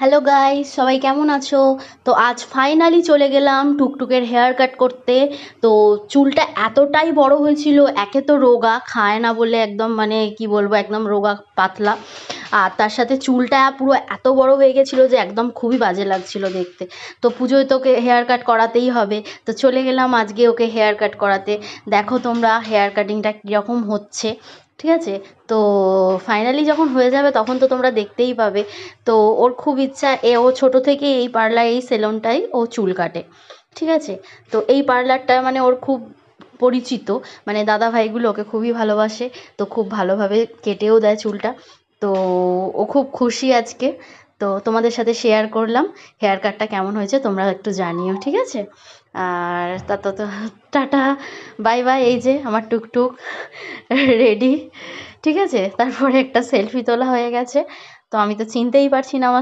Hello guys, সবাই কেমন আছো? তো আজ ফাইনালি চলে গেলাম টুকটুকের হেয়ার কাট করতে। তো চুলটা এতটাই বড় হয়েছিল, একে তো রোগা, খায় না বলে একদম মানে কি বলবো, একদম রোগা পাতলা। আর তার সাথে চুলটা পুরো এত বড় হয়ে গেছিলো যে একদম খুবই বাজে লাগছিল দেখতে। তো পুজোয় তো ওকে হেয়ার কাট করাতেই হবে, তো চলে গেলাম আজকে ওকে হেয়ার কাট করাতে। দেখো তোমরা হেয়ার কাটিংটা কীরকম হচ্ছে, ঠিক আছে? তো ফাইনালি যখন হয়ে যাবে তখন তো তোমরা দেখতেই পাবে। তো ওর খুব ইচ্ছা, ও ছোট থেকে এই পার্লার, এই সেলুনটাই ও চুল কাটে, ঠিক আছে? তো এই পার্লারটা মানে ওর খুব পরিচিত, মানে দাদা ভাইগুলো ওকে খুবই ভালোবাসে, তো খুব ভালোভাবে কেটেও দেয় চুলটা। তো ও খুব খুশি আজকে। তো তোমাদের সাথে শেয়ার করলাম হেয়ার কাটটা কেমন হয়েছে, তোমরা একটু জানিও, ঠিক আছে? আর তা তো তো টাটা, বাই বাই। এই যে আমার টুকটুক রেডি, ঠিক আছে? তারপরে একটা সেলফি তোলা হয়ে গেছে। তো আমি তো চিনতেই পারছি না আমার